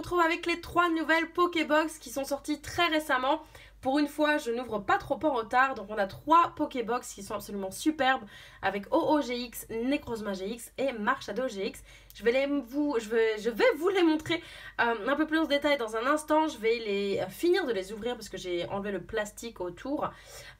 retrouve avec les 3 nouvelles Pokébox qui sont sorties très récemment. Pour une fois, je n'ouvre pas trop en retard. Donc on a 3 Pokébox qui sont absolument superbes avec OO-GX, Necrozma GX et Marshado GX. Je vais vous les montrer un peu plus en détail dans un instant. Je vais finir de les ouvrir parce que j'ai enlevé le plastique autour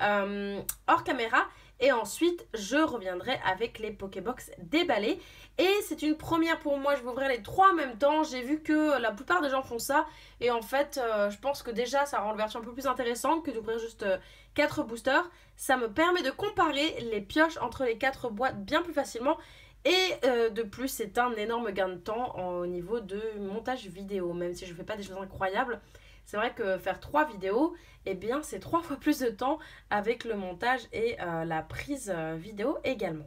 hors caméra. Et ensuite, je reviendrai avec les Pokébox déballés. Et c'est une première pour moi, je vais ouvrir les 3 en même temps. J'ai vu que la plupart des gens font ça. Et en fait, je pense que déjà, ça rend l'ouverture un peu plus intéressante que d'ouvrir juste 4 boosters. Ça me permet de comparer les pioches entre les 4 boîtes bien plus facilement. Et de plus, c'est un énorme gain de temps au niveau de montage vidéo. Même si je ne fais pas des choses incroyables. C'est vrai que faire 3 vidéos, eh bien c'est 3 fois plus de temps avec le montage et la prise vidéo également.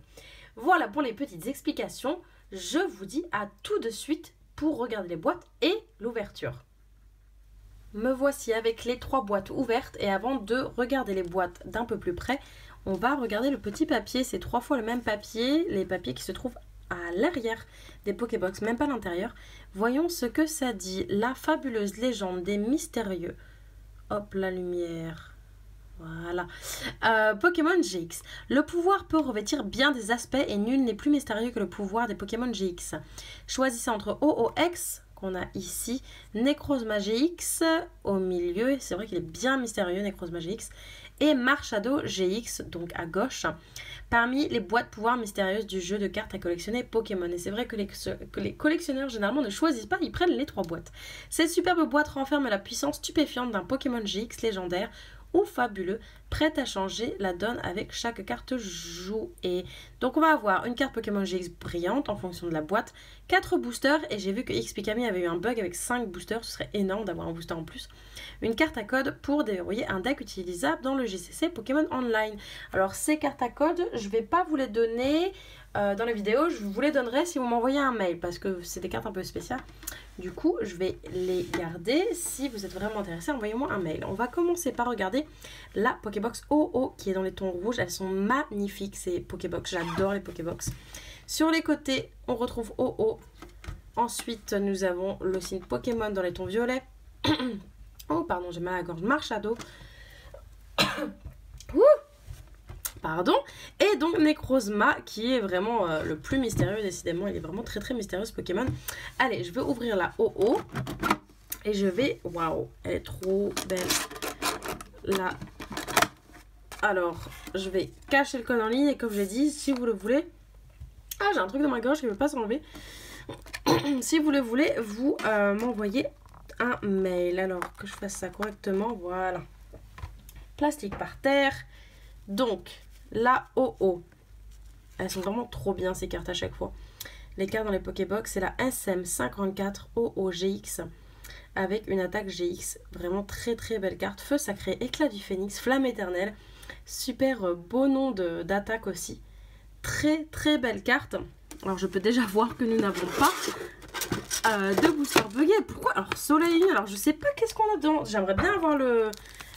Voilà pour les petites explications. Je vous dis à tout de suite pour regarder les boîtes et l'ouverture. Me voici avec les 3 boîtes ouvertes et avant de regarder les boîtes d'un peu plus près, on va regarder le petit papier. C'est 3 fois le même papier, les papiers qui se trouvent à l'arrière des Pokébox, même pas à l'intérieur. Voyons ce que ça dit. La fabuleuse légende des mystérieux. Hop, la lumière. Voilà. Pokémon GX. Le pouvoir peut revêtir bien des aspects et nul n'est plus mystérieux que le pouvoir des Pokémon GX. Choisissez entre OOX, qu'on a ici, Necrozma GX au milieu. C'est vrai qu'il est bien mystérieux, Necrozma GX. Et Marshado GX, donc à gauche, parmi les boîtes pouvoirs mystérieuses du jeu de cartes à collectionner Pokémon. Et c'est vrai que les collectionneurs généralement ne choisissent pas, ils prennent les 3 boîtes. Cette superbe boîte renferme la puissance stupéfiante d'un Pokémon GX légendaire ou fabuleux, prête à changer la donne avec chaque carte jouée. Donc on va avoir une carte Pokémon GX brillante en fonction de la boîte, 4 boosters, et j'ai vu que XPKami avait eu un bug avec 5 boosters, ce serait énorme d'avoir un booster en plus. Une carte à code pour déverrouiller un deck utilisable dans le JCC Pokémon Online. Alors ces cartes à code, je ne vais pas vous les donner dans la vidéo, je vous les donnerai si vous m'envoyez un mail, parce que c'est des cartes un peu spéciales. Du coup, je vais les garder. Si vous êtes vraiment intéressé, envoyez-moi un mail. On va commencer par regarder la Pokébox OO qui est dans les tons rouges. Elles sont magnifiques ces Pokébox. J'adore les Pokébox. Sur les côtés, on retrouve OO. Ensuite, nous avons le signe Pokémon dans les tons violets. Oh, pardon, j'ai mal à la gorge. Marshado. Pardon. Et donc Necrozma qui est vraiment le plus mystérieux décidément. Il est vraiment très très mystérieux ce Pokémon. Allez, je vais ouvrir la OO. Et je vais... Waouh, elle est trop belle. Là. Alors, je vais cacher le code en ligne. Et comme je l'ai dit, si vous le voulez... Ah, j'ai un truc dans ma gorge qui ne veut pas s'enlever. Si vous le voulez, vous m'envoyez un mail. Alors, que je fasse ça correctement. Voilà. Plastique par terre. Donc... la OO. Elles sont vraiment trop bien ces cartes à chaque fois. Les cartes dans les Pokébox, c'est la SM54 OO-GX avec une attaque GX. Vraiment très très belle carte. Feu sacré, éclat du phénix, flamme éternelle. Super beau nom d'attaque aussi. Très très belle carte. Alors je peux déjà voir que nous n'avons pas de booster buggé. Pourquoi? Alors soleil, alors je sais pas qu'est-ce qu'on a dedans. J'aimerais bien avoir le...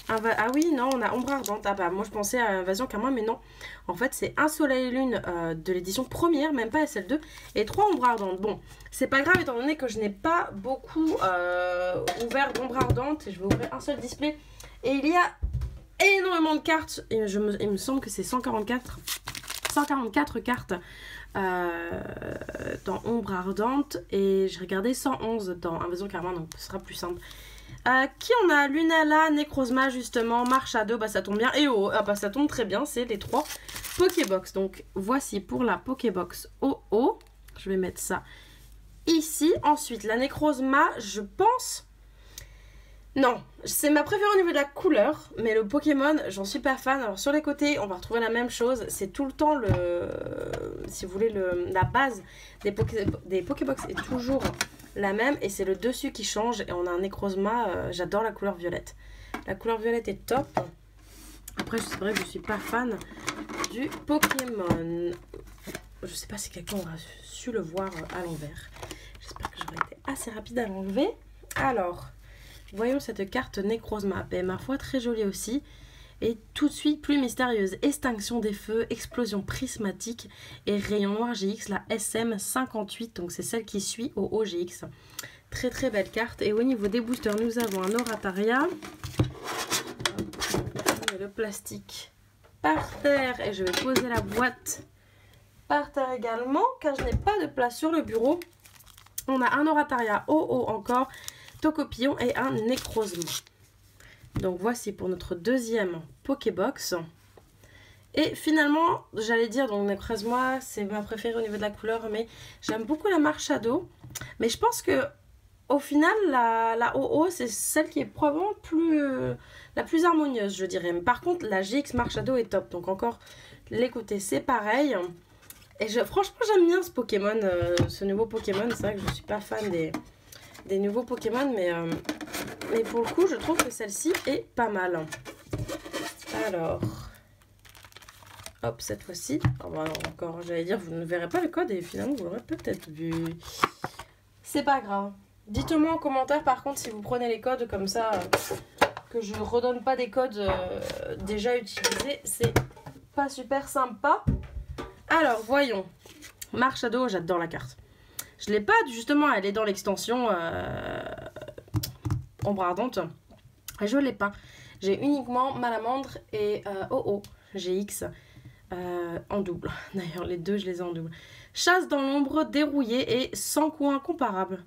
Ah oui, non, on a Ombre Ardente. Ah bah, moi je pensais à Invasion Karma, mais non. En fait, c'est un Soleil et Lune de l'édition première, même pas SL2, et 3 Ombres Ardentes. Bon, c'est pas grave étant donné que je n'ai pas beaucoup ouvert d'Ombre Ardente. Je vais ouvrir un seul display. Et il y a énormément de cartes. Et il me semble que c'est 144 cartes dans Ombre Ardente. Et j'ai regardé 111 dans Invasion Karma, donc ce sera plus simple. Qui on a? Lunala, Necrozma justement, Marshado, bah ça tombe bien, et OO, ah bah ça tombe très bien, c'est les 3 Pokébox. Donc voici pour la Pokébox OO, je vais mettre ça ici. Ensuite la Necrozma, je pense, non, c'est ma préférée au niveau de la couleur, mais le Pokémon, j'en suis pas fan. Alors sur les côtés, on va retrouver la même chose, c'est tout le temps si vous voulez, la base des Pokébox est toujours la même, et c'est le dessus qui change, et on a un Necrozma, j'adore la couleur violette. La couleur violette est top. Après, c'est vrai que je suis pas fan du Pokémon. Je sais pas si quelqu'un aura su le voir à l'envers. J'espère que j'aurai été assez rapide à l'enlever. Alors... voyons cette carte Necrozma, ma foi très jolie aussi, et tout de suite plus mystérieuse. Extinction des feux, explosion prismatique et rayon noir GX, la SM58, donc c'est celle qui suit au OGX. Très très belle carte. Et au niveau des boosters, nous avons un Orataria. Le plastique par terre et je vais poser la boîte par terre également car je n'ai pas de place sur le bureau. On a un Orataria OO encore, Tocopillon et un Nécrozma. Donc voici pour notre deuxième Pokébox. Et finalement, j'allais dire, donc Nécrozma, c'est ma préférée au niveau de la couleur, mais j'aime beaucoup la Marshado. Mais je pense que au final, la OO, c'est celle qui est probablement la plus harmonieuse, je dirais. Mais par contre, la GX Marshado est top. Donc encore, les côtés, c'est pareil. Et franchement, j'aime bien ce Pokémon, ce nouveau Pokémon. C'est vrai que je ne suis pas fan des nouveaux Pokémon, mais pour le coup, je trouve que celle-ci est pas mal. Alors, hop, cette fois-ci. Encore, j'allais dire, vous ne verrez pas le code et finalement, vous l'aurez peut-être vu. C'est pas grave. Dites-moi en commentaire, par contre, si vous prenez les codes comme ça, que je ne redonne pas des codes déjà utilisés. C'est pas super sympa. Alors, voyons. Marshado, j'adore la carte. Je l'ai pas, justement, elle est dans l'extension Ombre Ardente. Et je l'ai pas. J'ai uniquement Malamandre et OO GX en double. D'ailleurs, les deux, je les ai en double. Chasse dans l'ombre, dérouillé et sans coin comparable.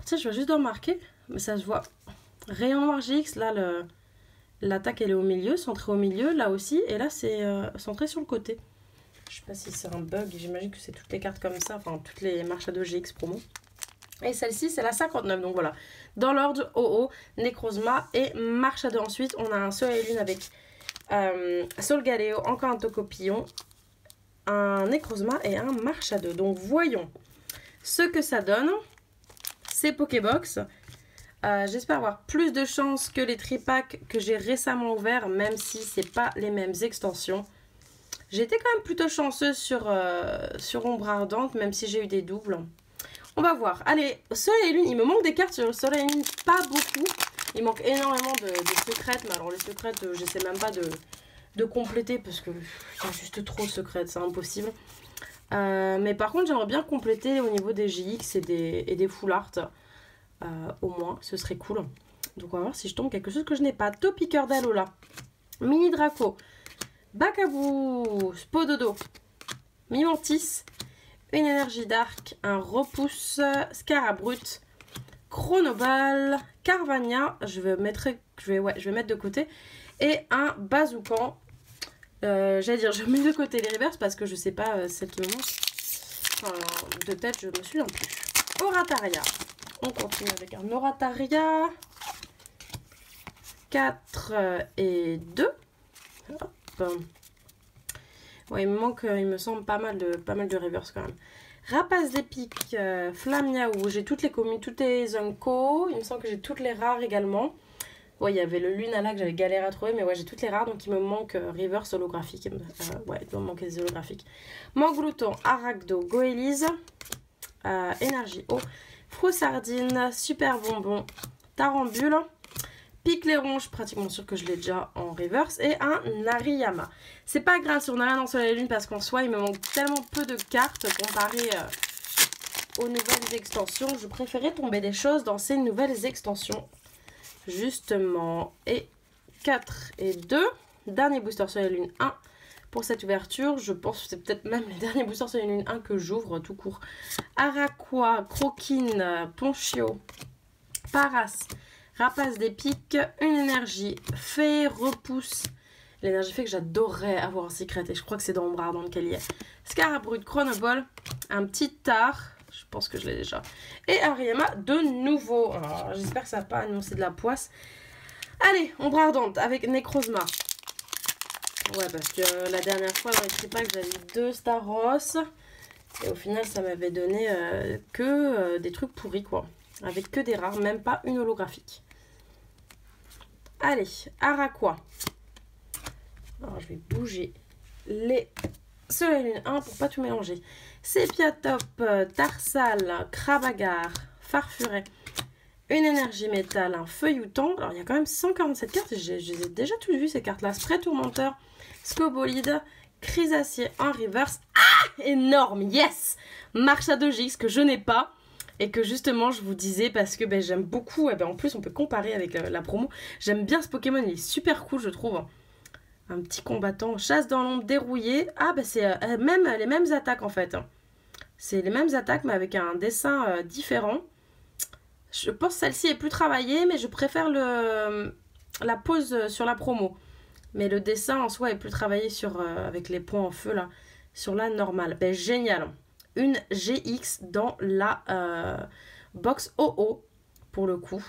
Tu sais, je vais juste en marquer, mais ça se voit. Rayon noir GX, là, l'attaque, elle est au milieu, centrée au milieu, là aussi. Et là, c'est centré sur le côté. Je sais pas si c'est un bug, j'imagine que c'est toutes les cartes comme ça, enfin toutes les Marshado GX promo. Et celle-ci, c'est la 59, donc voilà. Dans l'ordre, OO, Nécrozma et Marshado. Ensuite, on a un Soleil et Lune avec Solgaleo, encore un Tocopillon, un Nécrozma et un Marshado. Donc voyons ce que ça donne, ces Pokébox. J'espère avoir plus de chance que les tripacks que j'ai récemment ouverts, même si c'est pas les mêmes extensions. J'ai été quand même plutôt chanceuse sur Ombre Ardente, même si j'ai eu des doubles. On va voir. Allez, Soleil et Lune, il me manque des cartes sur le Soleil et Lune, pas beaucoup. Il manque énormément de secrètes, mais alors les secrètes, j'essaie même pas de compléter parce que il y a juste trop de secrètes, c'est impossible. Mais par contre, j'aimerais bien compléter au niveau des GX et des full art. Au moins, ce serait cool. Donc on va voir si je tombe quelque chose que je n'ai pas. Topiqueur d'Alola, Mini Draco, Bakabou, Spododo, Mimantis, une énergie d'arc, un repousse, Scarabrut, Chronoball, Carvania, je vais mettre de côté, et un Bazoukan. J'allais dire, je mets de côté les reverse parce que je sais pas celle qui me manque. Enfin, de tête, je me souviens plus. Orataria. On continue avec un Orataria. 4 et 2. Hop. Ouais, il me manque, il me semble, pas mal de reverse quand même. Rapace d'épique, Flamiaou. J'ai toutes les communes, toutes les Unco. Il me semble que j'ai toutes les rares également. Ouais, il y avait le Lunala que j'avais galéré à trouver, mais ouais, j'ai toutes les rares, donc il me manque reverse holographique. Ouais, il doit me manquer des holographiques. Manglouton, Arachdo, Goélise, Énergie eau, Froussardine, Super Bonbon, Tarambule, Picléron, je suis pratiquement sûre que je l'ai déjà en reverse, et un Nariyama. C'est pas grave si on n'a rien dans Soleil et Lune, parce qu'en soi, il me manque tellement peu de cartes comparé aux nouvelles extensions. Je préférais tomber des choses dans ces nouvelles extensions. Justement, et 4 et 2, dernier booster Soleil et Lune 1 pour cette ouverture. Je pense que c'est peut-être même les derniers boosters Soleil et Lune 1 que j'ouvre tout court. Araqua, Croquine, Ponchio, Paras, Rapace d'épique, une énergie fée, repousse. L'énergie fée que j'adorerais avoir en secret et je crois que c'est dans Ombre Ardente qu'elle y est. Scarabrut, Chronoball, un petit Tar. Je pense que je l'ai déjà. Et Ariama de nouveau. J'espère que ça n'a pas annoncé de la poisse. Allez, Ombre Ardente avec Nécrozma. Ouais, parce que la dernière fois dans les tripacks, j'avais 2 Staros. Et au final, ça m'avait donné que des trucs pourris, quoi. Avec que des rares, même pas une holographique. Allez, Araqua. Alors, je vais bouger les Soleil Lune 1 pour pas tout mélanger. Sépiatop, Tarsal, Krabagar, Farfuret, une énergie métal, un feuillouton. Alors il y a quand même 147 cartes, je les ai déjà toutes vues ces cartes-là. Spray Tourmenteur, Scobolide, Chrysacier en reverse. Ah, énorme, yes! Marshado GX que je n'ai pas. Et que justement je vous disais parce que ben, j'aime beaucoup, en plus on peut comparer avec la promo. J'aime bien ce Pokémon, il est super cool je trouve. Un petit combattant, chasse dans l'ombre, dérouillé. Ah bah c'est même les mêmes attaques en fait. C'est les mêmes attaques mais avec un dessin différent. Je pense que celle-ci est plus travaillée mais je préfère la pose sur la promo. Mais le dessin en soi est plus travaillé sur, avec les points en feu là, sur la normale. Ben génial. Une GX dans la box OO pour le coup.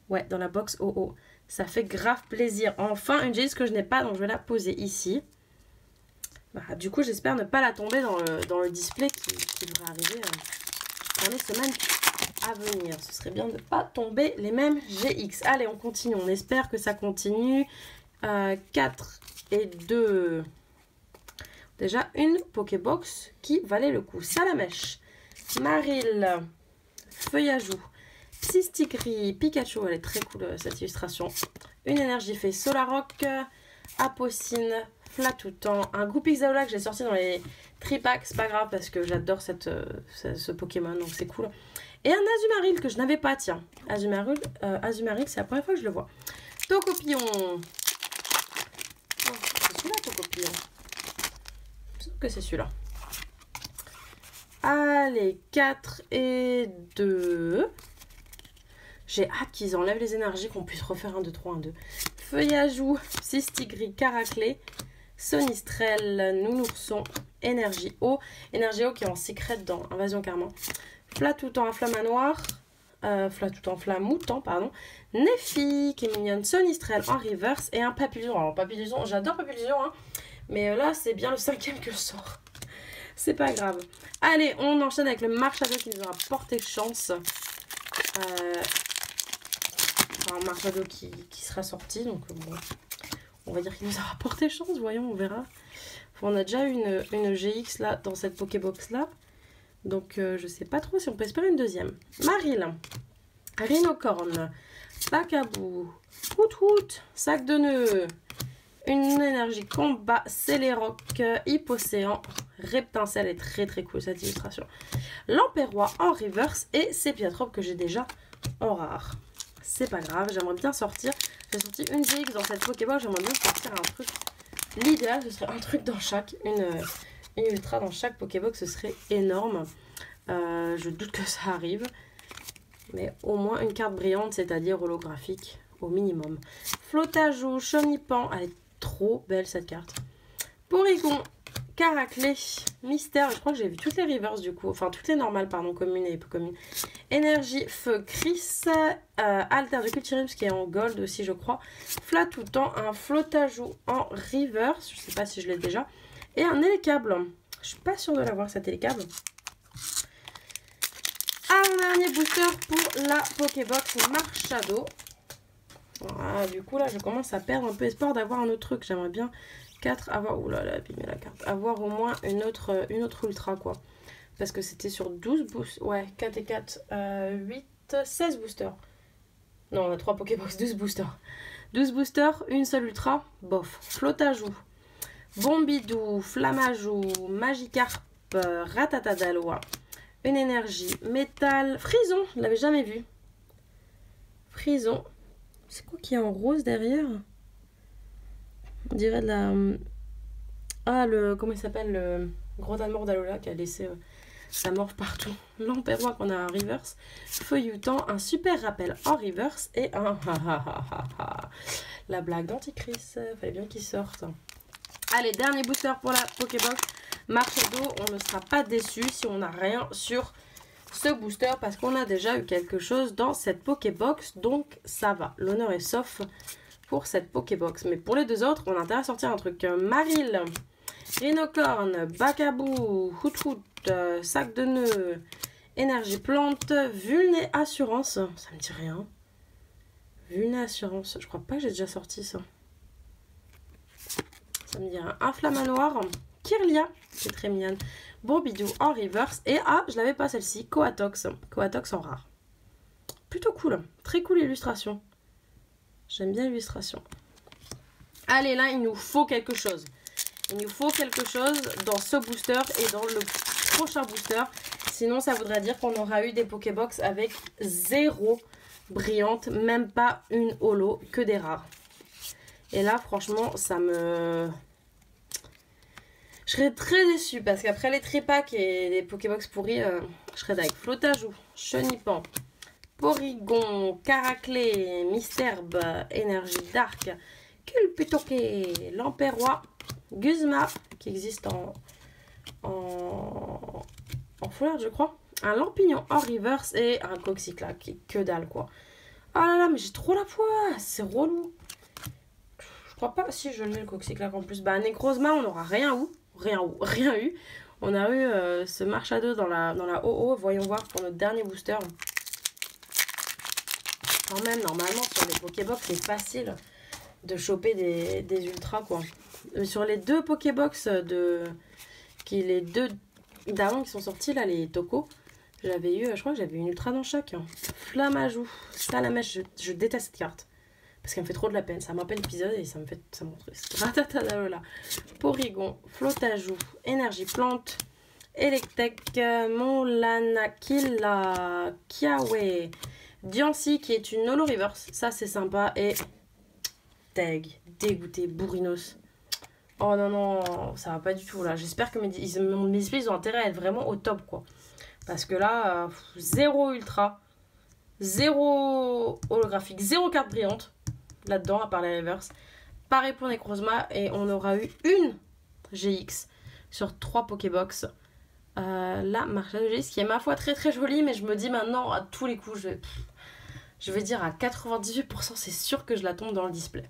Ouais, dans la box OO. Ça fait grave plaisir. Enfin, une GX que je n'ai pas, donc je vais la poser ici. Bah, du coup, j'espère ne pas la tomber dans le display qui devrait arriver dans les semaines à venir. Ce serait bien de ne pas tomber les mêmes GX. Allez, on continue. On espère que ça continue. 4 et 2. Déjà, une Pokébox qui valait le coup. Salamèche, Marill, Feuillajou, Psystigris, Pikachu. Elle est très cool cette illustration. Une Énergifée, Solarock, Apocine, Flatoutan, un Goupixaola que j'ai sorti dans les tripacks. C'est pas grave parce que j'adore ce Pokémon, donc c'est cool. Et un Azumarill que je n'avais pas, tiens. Azumarill, c'est la première fois que je le vois. Tocopillon. Oh, c'est celui-là, Tocopillon. Je pense que c'est celui-là. Allez, 4 et 2. J'ai hâte qu'ils enlèvent les énergies, qu'on puisse refaire 1, 2, 3, 1, 2. Feuillajou, Psystigris, Caraclé, Sonistrel, Nounourson, Énergie Eau. Énergie Eau qui est en secret dans Invasion Karma. Flatoutan, Inflammanoir. Flatoutan, Flamoutan, pardon. Néphi, qui est mignonne. Sonistrel en reverse. Et un Papillon. Alors, Papillon, j'adore Papillon, hein. Mais là, c'est bien le 5e que je sors. C'est pas grave. Allez, on enchaîne avec le Marshado qui nous aura porté chance. Un Marshado qui sera sorti. Donc, bon, on va dire qu'il nous aura porté chance. Voyons, on verra. On a déjà une GX là, dans cette Pokébox là. Donc, je sais pas trop si on peut espérer une deuxième. Marill, Rhinocorn, Bacabou, Hout, Sac de nœuds, une énergie combat, Céléroc, Hippocéan, Reptincelle est très très cool cette illustration. Lampérois en reverse et Sépiatrope que j'ai déjà en rare. C'est pas grave, j'aimerais bien sortir. J'ai sorti une GX dans cette Pokébox, j'aimerais bien sortir un truc. L'idéal, ce serait un truc dans chaque, une ultra dans chaque Pokébox, ce serait énorme. Je doute que ça arrive. Mais au moins une carte brillante, c'est-à-dire holographique, au minimum. Flottajou, Chonipan, elle est trop belle cette carte. Porygon, Caraclé, Mystère, je crois que j'ai vu toutes les reverse du coup, enfin toutes les normales, pardon, communes et peu communes. Énergie, Feu, Chris, Alter de Culturims qui est en gold aussi, je crois. Flatoutan, un Flottajou en reverse, je sais pas si je l'ai déjà. Et un Élécable, je suis pas sûre de l'avoir cet Élécable. Un dernier booster pour la Pokébox Marshado. Voilà, du coup là je commence à perdre un peu espoir d'avoir un autre truc. J'aimerais bien 4 avoir. Oulala, abîmé la carte. Avoir au moins une autre ultra quoi. Parce que c'était sur 12 boosters. Ouais, 4 et 4. 8, 16 boosters. Non, on a 3 Pokébox, 12 boosters. 12 boosters, une seule ultra. Bof. Flottajou, Bombidou, Flammajou, Magikarp, Ratatadalois. Une énergie, métal, Frison, je ne l'avais jamais vu. Frison. C'est quoi qui est en rose derrière? On dirait de la... Ah, comment il s'appelle? Le gros amour d'Alola qui a laissé sa morve partout. Lampérois qu'on a en reverse. Feuillutant, un super rappel en reverse. Et un... La blague d'Antichrist. Fallait bien qu'il sorte. Allez, dernier booster pour la Pokébox. Marshado, on ne sera pas déçu si on n'a rien sur ce booster parce qu'on a déjà eu quelque chose dans cette Pokébox, donc ça va. L'honneur est sauf pour cette Pokébox. Mais pour les deux autres, on a intérêt à sortir un truc. Marill, Rhinocorn, Bacabou, Hout, Sac de nœuds, Énergie plante, Vulné Assurance, ça me dit rien. Vulné Assurance, je crois pas que j'ai déjà sorti ça. Ça me dit rien. Inflammanoir, Kirlia, c'est très mignonne. Bombidou en reverse. Et ah, je l'avais pas celle-ci. Coatox. Coatox en rare. Plutôt cool. Très cool illustration. J'aime bien l'illustration. Allez, là, il nous faut quelque chose. Il nous faut quelque chose dans ce booster et dans le prochain booster. Sinon, ça voudrait dire qu'on aura eu des Pokébox avec 0 brillante, même pas une holo, que des rares. Et là, franchement, ça me... Je serais très déçue parce qu'après les tripacks et les Pokébox pourris, je serais avec Flotajou, Chenipan, Porygon, Caraclé, Misterbe, Énergie Dark, Culpitoké, Lamperrois, Guzma, qui existe en Foulard, je crois. Un Lampignon en reverse et un Coxiclac, qui est que dalle, quoi. Oh là là, mais j'ai trop la poisse, c'est relou. Je crois pas, si je le mets le Coxiclac en plus. Bah, Necrozma, on n'aura rien eu. On a eu ce marche à deux dans la OO, voyons voir pour notre dernier booster. Quand même, normalement, sur les Pokébox, c'est facile de choper des ultras, quoi. Sur les deux Pokébox les deux d'avant qui sont sortis, là, les Toko, j'avais eu, je crois que j'avais une ultra dans chaque. Flamajou, Salamèche, je déteste cette carte. Parce qu'elle me fait trop de la peine. Ça m'appelle l'épisode et ça me triste. Ratatadalola, Porygon, Flotajou, Énergie Plante, Electek, Molanakila, Kiawe, Diancie qui est une holo reverse. Ça c'est sympa. Et Tag, dégoûté, Bourrinos. Oh non, non, ça va pas du tout là. J'espère que mes displays ils ont intérêt à être vraiment au top, quoi. Parce que là, 0 ultra, 0 holographique, 0 carte brillante là-dedans, à part les reverse. Pareil pour Necrozma, et on aura eu une GX sur 3 Pokébox. La marche de GX qui est ma foi très très jolie, mais je me dis maintenant, à tous les coups, je vais dire à 98%, c'est sûr que je la tombe dans le display.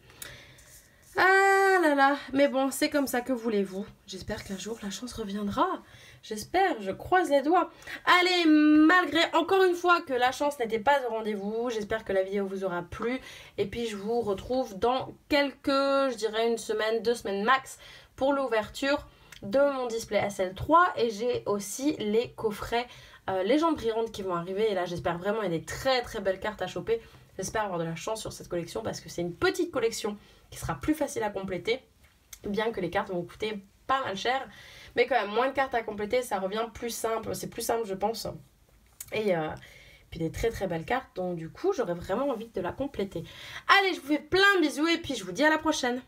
Ah là là, mais bon, c'est comme ça, que voulez-vous. J'espère qu'un jour la chance reviendra. J'espère, je croise les doigts. Allez, malgré encore une fois que la chance n'était pas au rendez-vous, j'espère que la vidéo vous aura plu. Et puis je vous retrouve dans je dirais une semaine, 2 semaines max, pour l'ouverture de mon display SL3. Et j'ai aussi les coffrets légendes brillantes qui vont arriver. Et là, j'espère vraiment, il y a des très très belles cartes à choper. J'espère avoir de la chance sur cette collection parce que c'est une petite collection qui sera plus facile à compléter, bien que les cartes vont coûter pas mal cher, mais quand même moins de cartes à compléter, ça revient plus simple, c'est plus simple je pense, et puis des très très belles cartes, donc du coup j'aurais vraiment envie de la compléter. Allez, je vous fais plein de bisous et puis je vous dis à la prochaine.